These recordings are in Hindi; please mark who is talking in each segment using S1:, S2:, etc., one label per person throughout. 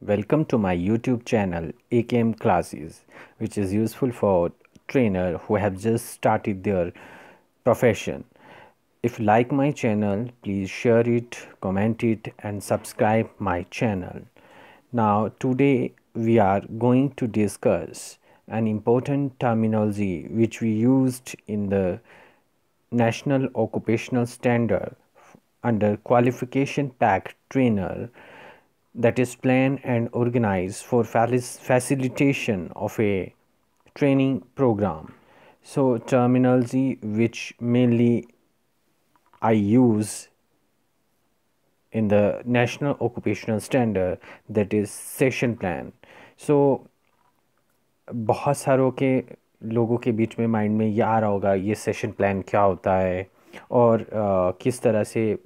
S1: Welcome to my YouTube channel AKM Classes, which is useful for trainer who have just started their profession. If you like my channel, please share it, comment it and subscribe my channel. Now today we are going to discuss an important terminology which we used in the National Occupational Standard under Qualification Pack Trainer, that is plan and organize for facilitation of a training program. So terminology which mainly I use in the National Occupational Standard, that is session plan. So बहुत सारों के लोगों के बीच में माइंड में ये आ रहा होगा ये सेशन प्लान क्या होता है और किस तरह से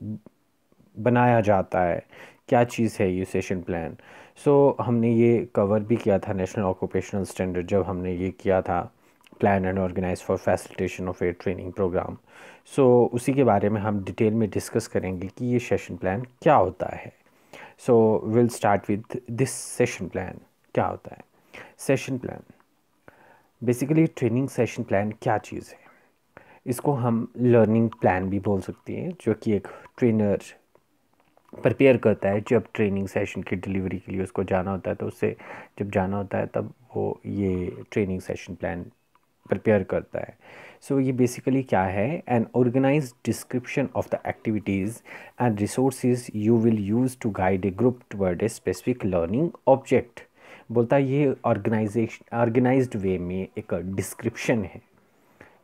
S1: बनाया जाता है, क्या चीज़ है ये सेशन प्लान. सो हमने ये कवर भी किया था नेशनल ऑक्यूपेशनल स्टैंडर्ड जब हमने ये किया था plan and organise for facilitation of a training programme. So उसी के बारे में हम डिटेल में डिस्कस करेंगे कि ये सेशन प्लान क्या होता है. So will start with this session plan. क्या होता है session plan? Basically training session plan क्या चीज़ है, इसको हम लर्निंग प्लान भी बोल सकते हैं, जो कि एक ट्रेनर प्रिपेयर करता है जब ट्रेनिंग सेशन की डिलीवरी के लिए उसको जाना होता है. तो उससे जब जाना होता है तब वो ये ट्रेनिंग सेशन प्लान प्रिपेयर करता है. सो ये बेसिकली क्या है, an organized description of the activities and resources you will use to guide a group toward a specific learning object. बोलता है ये ऑर्गेनाइज्ड वे में एक डिस्क्रिप्शन है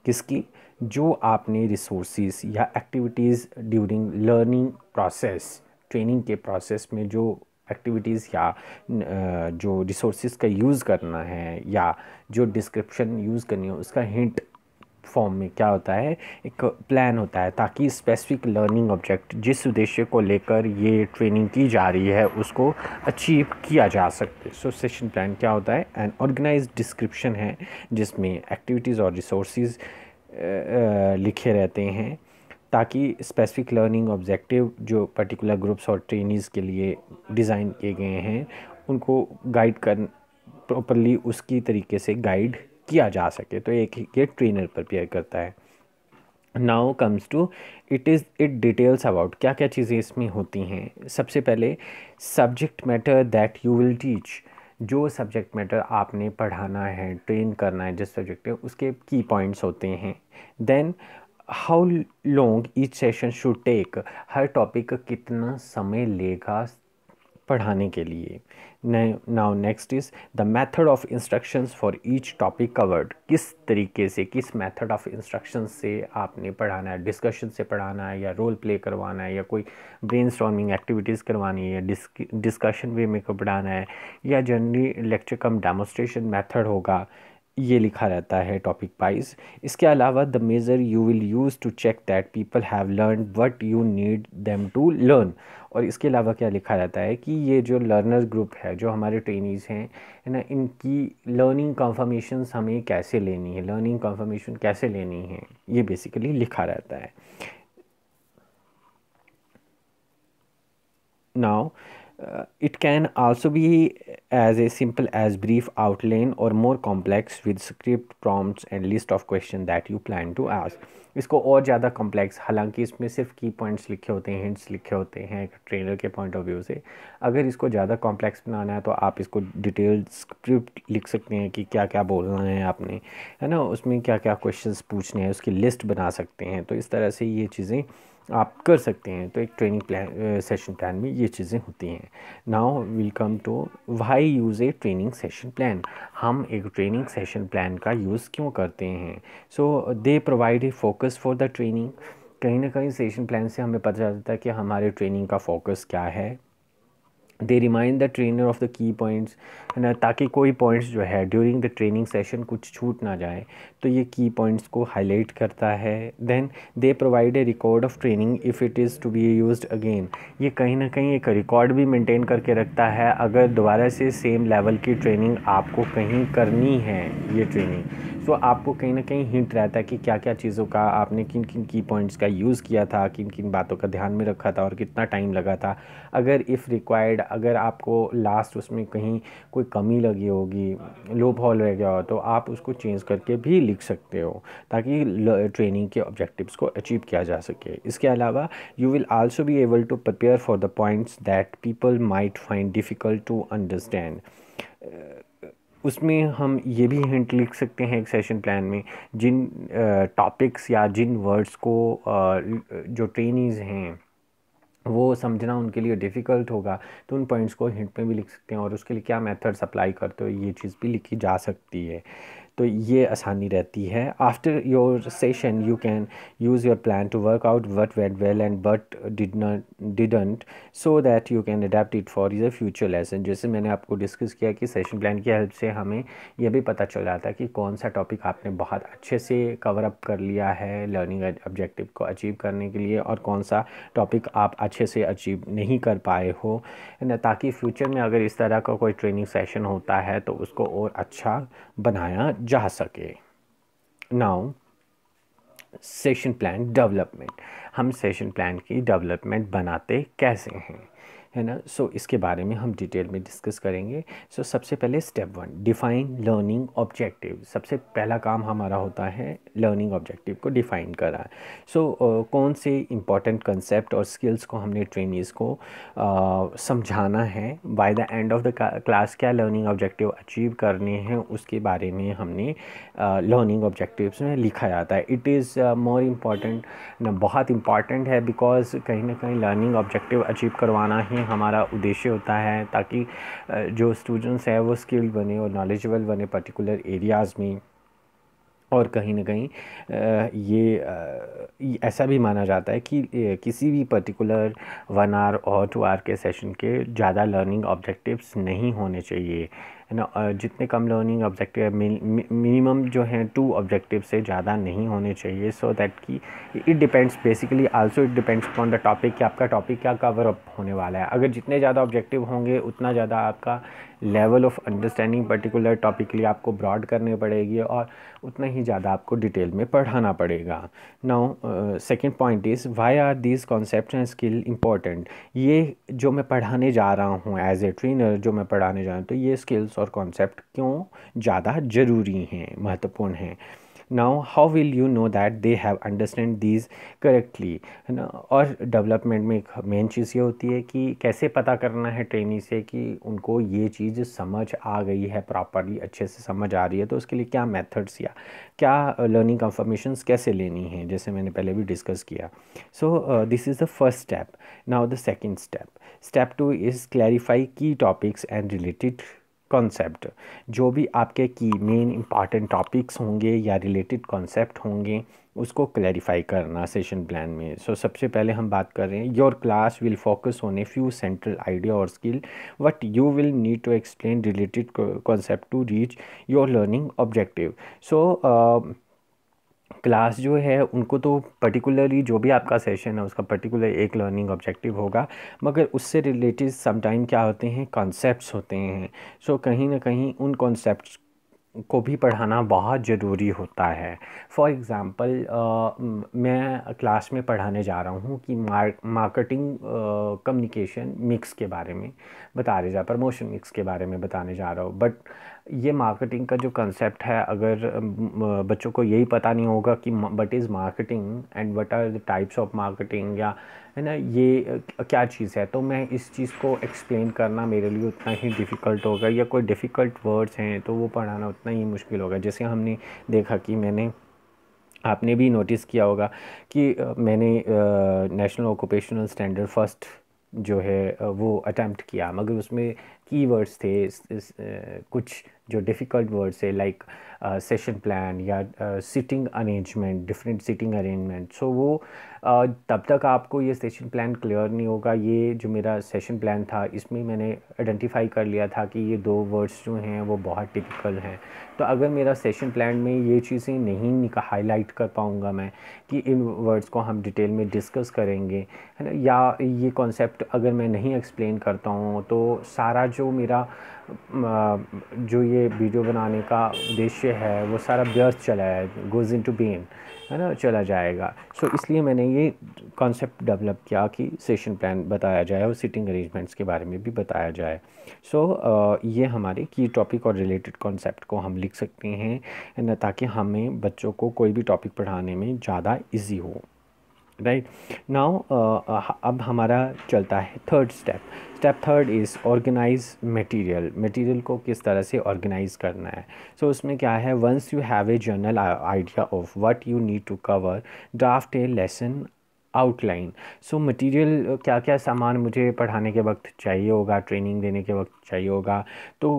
S1: किसकी, जो आपने रिसोर्सेज या activities during learning process, training के प्रोसेस में जो एक्टिविटीज़ या जो रिसोर्सेज का यूज़ करना है या जो डिस्क्रिप्शन यूज़ करनी है उसका हिंट फॉर्म में क्या होता है, एक प्लान होता है ताकि स्पेसिफिक लर्निंग ऑब्जेक्ट जिस उद्देश्य को लेकर ये ट्रेनिंग की जा रही है उसको अचीव किया जा सके. सो सेशन प्लान क्या होता है, एन ऑर्गेनाइज्ड डिस्क्रिप्शन है जिसमें एक्टिविटीज़ और रिसोर्सेज लिखे रहते हैं ताकि स्पेसिफिक लर्निंग ऑब्जेक्टिव जो पर्टिकुलर ग्रुप्स और ट्रेनीज़ के लिए डिज़ाइन किए गए हैं उनको गाइड कर प्रॉपरली उसकी तरीके से गाइड किया जा सके. तो एक ये ट्रेनर प्रिपेयर करता है. Now comes to it details about क्या क्या चीज़ें इसमें होती हैं. सबसे पहले subject matter that you will teach, जो सब्जेक्ट मैटर आपने पढ़ाना है, ट्रेन करना है जिस सब्जेक्ट में, उसके की पॉइंट्स होते हैं. Then how long each session should take, हर टॉपिक का कितना समय लेगा पढ़ाने के लिए. Now next is the method of instructions for each topic covered, किस तरीके से किस मेथड ऑफ इंस्ट्रक्शंस से आपने पढ़ाना है, डिस्कशन से पढ़ाना है या रोल प्ले करवाना है या कोई ब्रेनस्टॉर्मिंग एक्टिविटीज़ करवानी है या डिस्कशन वे में पढ़ाना है या generally lecture cum demonstration method होगा, ये लिखा रहता है टॉपिक वाइज. इसके अलावा the measure you will use to check that people have learn what you need them to learn. और इसके अलावा क्या लिखा रहता है कि ये जो लर्नर ग्रुप है, जो हमारे ट्रेनीज़ हैं, है ना, इनकी लर्निंग कंफर्मेशंस हमें कैसे लेनी है, लर्निंग कंफर्मेशन कैसे लेनी है, ये बेसिकली लिखा रहता है. Now, it can also be as a simple as brief outline or more complex with script prompts and list of questions that you plan to ask. इसको और ज़्यादा कॉम्प्लेक्स, हालांकि इसमें सिर्फ की पॉइंट्स लिखे होते हैं, हिंट्स लिखे होते हैं एक ट्रेनर के पॉइंट ऑफ व्यू से. अगर इसको ज़्यादा कॉम्प्लेक्स बनाना है तो आप इसको डिटेल स्क्रिप्ट लिख सकते हैं कि क्या क्या बोलना है आपने, है ना, उसमें क्या क्या क्वेश्चंस पूछने हैं, उसकी लिस्ट बना सकते हैं. तो इस तरह से ये चीज़ें आप कर सकते हैं. तो एक ट्रेनिंग प्लान सेशन प्लान में ये चीज़ें होती हैं. Now will come to why use a training session plan. हम एक ट्रेनिंग सेशन प्लान का यूज़ क्यों करते हैं. So they provide a focus for the training. कहीं ना कहीं सेशन प्लान से हमें पता चलता है कि हमारे ट्रेनिंग का फोकस क्या है. They remind the trainer of the key points, है ना, ताकि कोई पॉइंट्स जो है ड्यूरिंग द ट्रेनिंग सेशन कुछ छूट ना जाए, तो ये की पॉइंट्स को हाईलाइट करता है. Then they provide a record of training if it is to be used again. ये कहीं ना कहीं एक रिकॉर्ड भी मेंटेन करके रखता है अगर दोबारा से सेम लेवल की ट्रेनिंग आपको कहीं करनी है ये ट्रेनिंग. सो आपको कहीं ना कहीं हिंट रहता है कि क्या क्या चीज़ों का आपने किन किन की पॉइंट्स का यूज़ किया था, किन किन बातों का ध्यान में रखा था और कितना टाइम लगा था. अगर इफ़ रिक्वायर्ड अगर आपको लास्ट उसमें कहीं कोई कमी लगी होगी, लूप होल रह गया हो, तो आप उसको चेंज करके भी लिख सकते हो ताकि ट्रेनिंग के ऑब्जेक्टिव्स को अचीव किया जा सके। इसके अलावा you will also be able to prepare for the points that people might find difficult to understand. उसमें हम ये भी हिंट लिख सकते हैं एक सेशन प्लान में, जिन टॉपिक्स या जिन वर्ड्स को जो ट्रेनीज़ हैं वो समझना उनके लिए डिफ़िकल्ट होगा, तो उन पॉइंट्स को हिंट में भी लिख सकते हैं और उसके लिए क्या मेथड्स अप्लाई करते हो ये चीज़ भी लिखी जा सकती है। तो ये आसानी रहती है। After your session you can use your plan to work out what went well and but didn't, so that you can adapt it for your future lesson. जैसे मैंने आपको डिस्कस किया कि सेशन प्लान की हेल्प से हमें यह भी पता चल जाता है कि कौन सा टॉपिक आपने बहुत अच्छे से कवर अप कर लिया है लर्निंग ऑब्जेक्टिव को अचीव करने के लिए, और कौन सा टॉपिक आप अच्छे से अचीव नहीं कर पाए हो, ताकि फ्यूचर में अगर इस तरह का कोई ट्रेनिंग सेशन होता है तो उसको और अच्छा बनाया जा सके। नाउ सेशन प्लान डेवलपमेंट, हम सेशन प्लान की डेवलपमेंट बनाते कैसे हैं, है ना। सो इसके बारे में हम डिटेल में डिस्कस करेंगे। सो सबसे पहले स्टेप 1, डिफ़ाइन लर्निंग ऑब्जेक्टिव। सबसे पहला काम हमारा होता है लर्निंग ऑब्जेक्टिव को डिफ़ाइन करा। सो कौन से इम्पॉर्टेंट कंसेप्ट और स्किल्स को हमने ट्रेनीज़ को समझाना है, by the end of the class क्या लर्निंग ऑब्जेक्टिव अचीव करने हैं, उसके बारे में हमने लर्निंग ऑब्जेक्टिव्स में लिखा जाता है। इट इज़ मोर इम्पॉर्टेंट ना, बहुत इम्पॉर्टेंट है, बिकॉज कहीं ना कहीं लर्निंग ऑब्जेक्टिव अचीव करवाना ही हमारा उद्देश्य होता है, ताकि जो स्टूडेंट्स हैं वो स्किल्ड बने और नॉलेजेबल बने पर्टिकुलर एरियाज़ में। और कहीं ना कहीं ये ऐसा भी माना जाता है कि किसी भी पर्टिकुलर 1 आवर और 2 आवर के सेशन के ज़्यादा लर्निंग ऑब्जेक्टिव्स नहीं होने चाहिए, है ना। जितने कम लर्निंग ऑब्जेक्टिव मिनिमम जो हैं 2 ऑब्जेक्टिव से ज़्यादा नहीं होने चाहिए, सो दैट कि it depends basically also it depends upon the topic कि आपका टॉपिक क्या कवर अप होने वाला है। अगर जितने ज़्यादा ऑब्जेक्टिव होंगे उतना ज़्यादा आपका level of understanding particular topic के लिए आपको ब्रॉड करनी पड़ेगी और उतना ही ज़्यादा आपको डिटेल में पढ़ाना पड़ेगा। Now second point is why are these concepts and skill important. ये जो मैं पढ़ाने जा रहा हूँ एज ए ट्रेनर, जो मैं पढ़ाने जा रहा हूँ, तो ये स्किल्स और कॉन्सेप्ट क्यों ज़्यादा ज़रूरी हैं, महत्वपूर्ण हैं। Now how will you know that they have understand these correctly, है ना। और डेवलपमेंट में एक मेन चीज़ ये होती है कि कैसे पता करना है ट्रेनी से कि उनको ये चीज़ समझ आ गई है, प्रॉपरली अच्छे से समझ आ रही है, तो उसके लिए क्या मेथड्स या क्या लर्निंग कंफर्मेशंस कैसे लेनी है, जैसे मैंने पहले भी डिस्कस किया। सो this is the first step. Now the second step, step 2 is clarify की टॉपिक्स एंड रिलेटेड कॉन्सेप्ट। जो भी आपके की मेन इंपॉर्टेंट टॉपिक्स होंगे या रिलेटेड कॉन्सेप्ट होंगे उसको क्लैरिफाई करना सेशन प्लान में। सो सबसे पहले हम बात कर रहे हैं, your class will focus on a few central idea और skill what you will need to explain related concept to reach your learning objective. So class जो है उनको तो पर्टिकुलरली जो भी आपका सेशन है उसका पर्टिकुलर एक लर्निंग ऑब्जेक्टिव होगा, मगर उससे रिलेटेड समटाइम क्या होते हैं, कॉन्सेप्ट्स होते हैं। सो कहीं ना कहीं उन कॉन्सेप्ट्स को भी पढ़ाना बहुत ज़रूरी होता है। फॉर एग्ज़ाम्पल मैं क्लास में पढ़ाने जा रहा हूँ कि मार्केटिंग कम्युनिकेशन मिक्स के बारे में बता रहे जा, प्रमोशन मिक्स के बारे में बताने जा रहा हूँ, बट ये मार्केटिंग का जो कंसेप्ट है, अगर बच्चों को यही पता नहीं होगा कि what is marketing and what are the types of marketing, या है ना ये क्या चीज़ है, तो मैं इस चीज़ को एक्सप्लेन करना मेरे लिए उतना ही डिफ़िकल्ट होगा, या कोई डिफ़िकल्ट वर्ड्स हैं तो वो पढ़ाना उतना ही मुश्किल होगा। जैसे हमने देखा कि आपने भी नोटिस किया होगा कि मैंने नेशनल ऑक्यूपेशनल स्टैंडर्ड फर्स्ट जो है वो अटैम्प्ट किया, मगर उसमें कीवर्ड्स थे कुछ जो डिफ़िकल्ट वर्ड्स है, लाइक सेशन प्लान या sitting arrangement, different sitting arrangement. So वो तब तक आपको ये सेशन प्लान क्लियर नहीं होगा। ये जो मेरा सेशन प्लान था इसमें मैंने आइडेंटिफाई कर लिया था कि ये 2 वर्ड्स जो हैं वो बहुत टिपिकल हैं, तो अगर मेरा सेशन प्लान में ये चीज़ें नहीं हाईलाइट कर पाऊँगा मैं कि इन वर्ड्स को हम डिटेल में डिस्कस करेंगे, है ना, या ये कॉन्सेप्ट अगर मैं नहीं एक्सप्लेन करता हूँ तो सारा जो मेरा जो ये वीडियो बनाने का उद्देश्य है वो सारा व्यर्थ चला है, गोज़ इनटू बेन, है ना, चला जाएगा। सो इसलिए मैंने ये कॉन्सेप्ट डेवलप किया कि सेशन प्लान बताया जाए और सिटिंग अरेंजमेंट्स के बारे में भी बताया जाए। सो ये हमारे की टॉपिक और रिलेटेड कॉन्सेप्ट को हम लिख सकते हैं ना, ताकि हमें बच्चों को कोई भी टॉपिक पढ़ाने में ज़्यादा इजी हो। राइट नाउ अब हमारा चलता है third step. Step third is organize material को किस तरह से ऑर्गेनाइज करना है। सो उसमें क्या है, once you have a general idea of what you need to cover, draft a lesson outline. So material क्या क्या सामान मुझे पढ़ाने के वक्त चाहिए होगा, ट्रेनिंग देने के वक्त चाहिए होगा। तो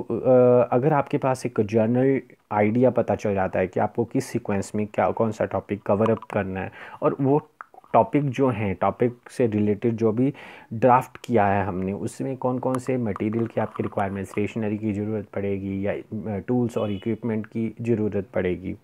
S1: अगर आपके पास एक जर्नल आइडिया पता चल जाता है कि आपको किस सीक्वेंस में क्या कौन सा टॉपिक कवर अप करना है, और वो टॉपिक जो हैं, टॉपिक से रिलेटेड जो भी ड्राफ्ट किया है हमने, उसमें कौन कौन से मटेरियल की आपकी रिक्वायरमेंट, स्टेशनरी की ज़रूरत पड़ेगी या टूल्स और इक्विपमेंट की ज़रूरत पड़ेगी,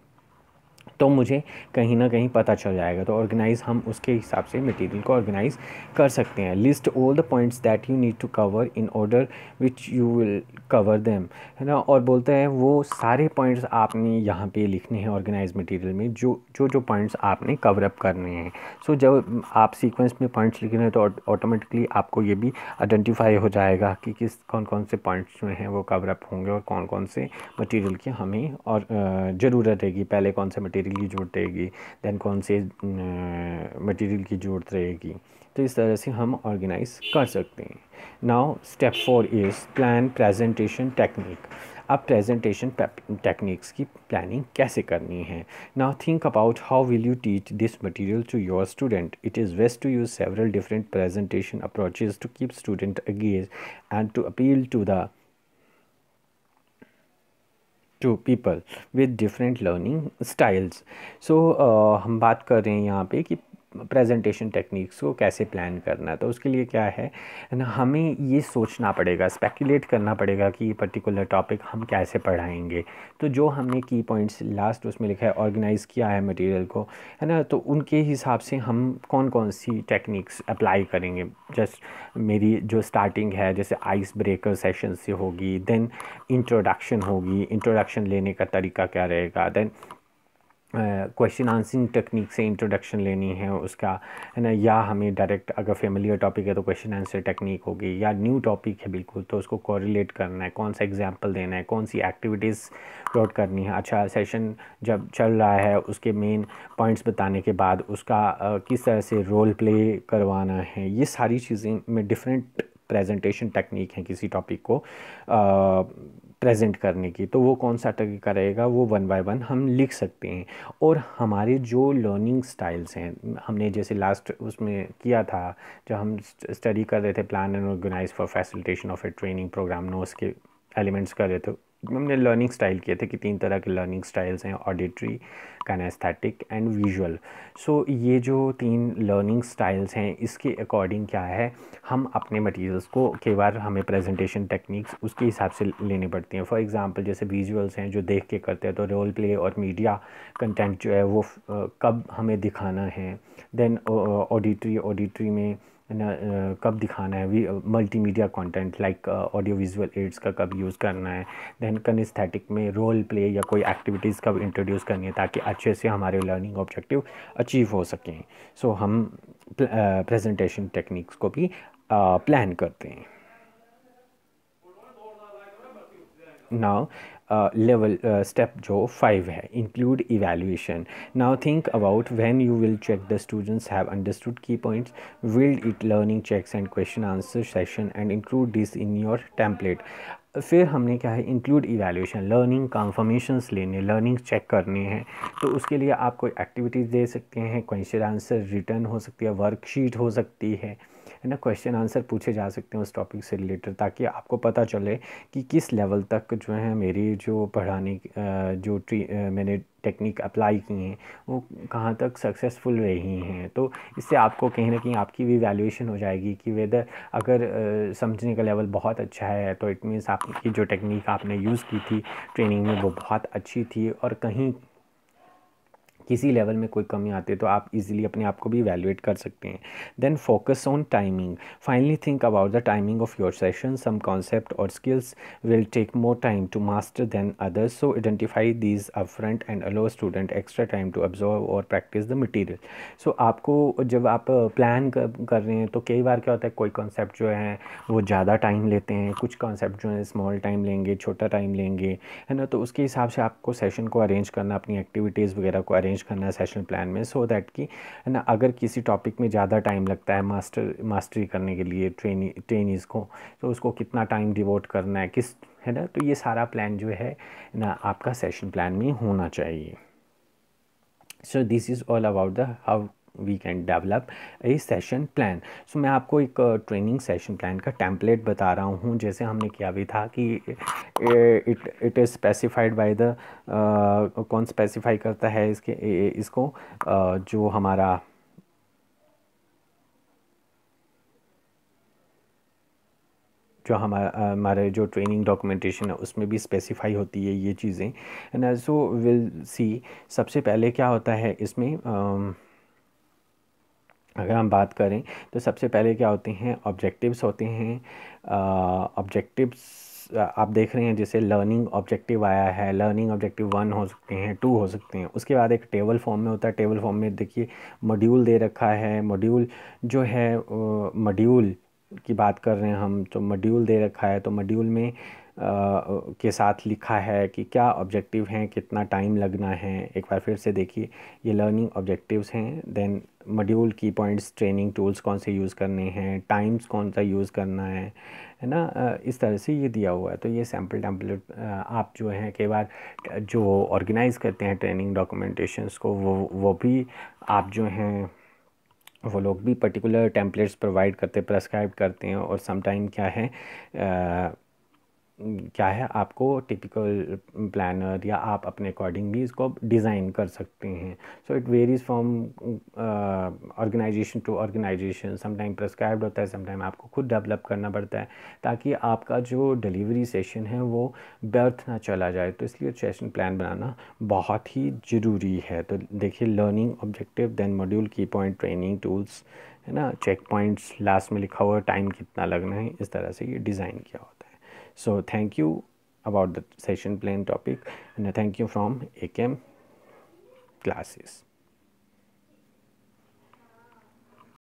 S1: तो मुझे कहीं ना कहीं पता चल जाएगा। तो ऑर्गेनाइज हम उसके हिसाब से मटेरियल को ऑर्गेनाइज कर सकते हैं। List all the points that you need to cover in order which you will cover them, है ना। और बोलते हैं वो सारे पॉइंट्स आपने यहाँ पे लिखने हैं ऑर्गेनाइज मटेरियल में, जो पॉइंट्स आपने कवर अप करने हैं। सो जब आप सीक्वेंस में पॉइंट्स लिख रहे हैं तो ऑटोमेटिकली आपको ये भी आइडेंटिफाई हो जाएगा कि कौन कौन से पॉइंट्स जो हैं वो कवर अप होंगे और कौन कौन से मटेरियल की हमें और ज़रूरत रहेगी। पहले कौन से मटेरियल की ज़रूरत रहेगी, दैन कौन से मटेरियल की ज़रूरत रहेगी। तो इस तरह से हम ऑर्गेनाइज कर सकते हैं। Now step 4 is plan presentation technique. अब प्रेजेंटेशन टेक्निक्स की प्लानिंग कैसे करनी है। Now think about how will you teach this material to your student. It is best to use several different presentation approaches to keep student engage and to appeal to people with different learning styles. So हम बात कर रहे हैं यहाँ पे कि प्रेजेंटेशन टेक्निक्स को कैसे प्लान करना है। तो उसके लिए क्या है ना, हमें ये सोचना पड़ेगा, स्पेकुलेट करना पड़ेगा कि ये पर्टिकुलर टॉपिक हम कैसे पढ़ाएंगे। तो जो हमने की पॉइंट्स लास्ट उसमें लिखा है, ऑर्गेनाइज़ किया है मटेरियल को, है ना, तो उनके हिसाब से हम कौन कौन सी टेक्निक्स अप्लाई करेंगे। जस्ट मेरी जो स्टार्टिंग है, जैसे आइस ब्रेकर सेशन से होगी, देन इंट्रोडक्शन होगी, इंट्रोडक्शन लेने का तरीका क्या रहेगा, देन क्वेश्चन आंसरिंग टेक्निक से इंट्रोडक्शन लेनी है उसका, है ना, या हमें डायरेक्ट अगर फेमिलियर टॉपिक है तो क्वेश्चन आंसर टेक्निक होगी, या न्यू टॉपिक है बिल्कुल तो उसको कोरिलेट करना है, कौन सा एग्जांपल देना है, कौन सी एक्टिविटीज़ प्लॉट करनी है। अच्छा, सेशन जब चल रहा है उसके मेन पॉइंट्स बताने के बाद उसका किस तरह से रोल प्ले करवाना है। ये सारी चीज़ें में डिफरेंट प्रेजेंटेशन टेक्निक हैं किसी टॉपिक को प्रेजेंट करने की। तो वो कौन सा तरीका रहेगा वो 1 बाय 1 हम लिख सकते हैं। और हमारे जो लर्निंग स्टाइल्स हैं, हमने जैसे लास्ट उसमें किया था जब हम स्टडी कर रहे थे plan and organise for facilitation of a training program, notes के एलिमेंट्स कर रहे थे, हमने लर्निंग स्टाइल किए थे कि 3 तरह के लर्निंग स्टाइल्स हैं, ऑडिटरी, काइनेस्थेटिक एंड विजुअल। सो ये जो 3 लर्निंग स्टाइल्स हैं इसके अकॉर्डिंग क्या है, हम अपने मटेरियल्स को कई बार हमें प्रेजेंटेशन टेक्निक्स उसके हिसाब से लेनी पड़ती हैं। फॉर एग्जांपल जैसे विजुअल्स हैं जो देख के करते हैं, तो रोल प्ले और मीडिया कंटेंट जो है वो कब हमें दिखाना है। देन ऑडिटरी में ना कब दिखाना है, multimedia content like audio visual aids का कब यूज़ करना है। देन किनेस्थेटिक में रोल प्ले या कोई एक्टिविटीज़ कब इंट्रोड्यूस करनी है ताकि अच्छे से हमारे लर्निंग ऑब्जेक्टिव अचीव हो सकें। सो हम प्रेजेंटेशन टेक्निक्स को भी प्लान करते हैं। नाउ लेवल स्टेप जो 5 है, include evaluation. Now think about when you will check the students have understood key points, build it learning checks and question answer session and include this in your template. फिर हमने क्या है, इंक्लूड इवैल्यूएशन, लर्निंग कन्फर्मेशंस लेने, लर्निंग चेक करने हैं। तो उसके लिए आप कोई एक्टिविटीज़ दे सकते हैं, क्वेश्चन आंसर रिटर्न हो सकती है, वर्कशीट हो सकती है ना, क्वेश्चन आंसर पूछे जा सकते हैं उस टॉपिक से रिलेटेड, ताकि आपको पता चले कि किस लेवल तक जो है मेरी जो पढ़ाने मैंने टेक्निक अप्लाई की हैं वो कहाँ तक सक्सेसफुल रही हैं। तो इससे आपको कहीं ना कहीं आपकी भी वैल्यूएशन हो जाएगी कि वेदर अगर समझने का लेवल बहुत अच्छा है तो इट मीन्स आपकी जो टेक्निक आपने यूज़ की थी ट्रेनिंग में वो बहुत अच्छी थी, और कहीं किसी लेवल में कोई कमी आती है तो आप इजीली अपने आप को भी इवैल्यूएट कर सकते हैं. Then focus on timing. Finally think about the timing of your session. Some concept और skills will take more time to master than others, so identify these upfront and allow student extra time to absorb or practice the material. So आपको जब आप प्लान कर रहे हैं तो कई बार क्या होता है, कोई कॉन्सेप्ट जो है वो ज़्यादा टाइम लेते हैं, कुछ कॉन्सेप्ट जो है स्मॉल टाइम लेंगे, छोटा टाइम लेंगे, है ना. तो उसके हिसाब से आपको सेशन को अरेंज करना, अपनी एक्टिविटीज़ वगैरह को अरेंज करना है सेशन प्लान में, सो दैट कि, है ना, अगर किसी टॉपिक में ज़्यादा टाइम लगता है मास्टरी करने के लिए ट्रेनीज़ को, तो उसको कितना टाइम डिवोट करना है, किस, है ना. तो ये सारा प्लान जो है ना आपका सेशन प्लान में होना चाहिए. So this is all about the how we can develop a session plan. So मैं आपको एक ट्रेनिंग सेशन प्लान का टेम्पलेट बता रहा हूँ. जैसे हमने किया भी था कि it is specified by the, कौन स्पेसिफाई करता है इसको, जो हमारा हमारे जो ट्रेनिंग डॉक्यूमेंटेशन है उसमें भी स्पेसिफाई होती है ये चीज़ें, एंड सो विल सी. सबसे पहले क्या होता है इसमें, अगर हम बात करें तो सबसे पहले क्या होते हैं, ऑब्जेक्टिव्स होते हैं. ऑब्जेक्टिव्स आप देख रहे हैं, जैसे लर्निंग ऑब्जेक्टिव आया है, लर्निंग ऑब्जेक्टिव 1 हो सकते हैं, 2 हो सकते हैं. उसके बाद एक टेबल फॉर्म में होता है. टेबल फॉर्म में देखिए मॉड्यूल दे रखा है. मॉड्यूल जो है, मॉड्यूल की बात कर रहे हैं हम, तो मॉड्यूल दे रखा है. तो मॉड्यूल में के साथ लिखा है कि क्या ऑब्जेक्टिव हैं, कितना टाइम लगना है. एक बार फिर से देखिए, ये लर्निंग ऑब्जेक्टिव्स हैं. देन मॉड्यूल की पॉइंट्स, ट्रेनिंग टूल्स कौन से यूज़ करने हैं, टाइम्स कौन सा यूज़ करना है ना. इस तरह से ये दिया हुआ है. तो ये सैम्पल टेम्पलेट आप जो हैं कई बार जो ऑर्गेनाइज़ करते हैं ट्रेनिंग डॉक्यूमेंटेशंस को, वो भी आप जो हैं वो लोग भी पर्टिकुलर टेम्पलेट्स प्रोवाइड करते, प्रेस्क्राइब करते हैं. और समटाइम क्या है आपको टिपिकल प्लानर या आप अपने अकॉर्डिंग भी इसको डिज़ाइन कर सकते हैं. So it varies from organisation to organisation. Sometime prescribed होता है, समटाइम आपको खुद डेवलप करना पड़ता है ताकि आपका जो डिलीवरी सेशन है वो व्यर्थ ना चला जाए. तो इसलिए सेशन प्लान बनाना बहुत ही ज़रूरी है. तो देखिए, लर्निंग ऑब्जेक्टिव, देन मॉड्यूल, की पॉइंट, ट्रेनिंग टूल्स, है ना, चेक पॉइंट्स, लास्ट में लिखा हुआ टाइम कितना लगना है. इस तरह से ये डिज़ाइन किया होता है. So thank you about the session plan topic, and thank you from ACAM classes.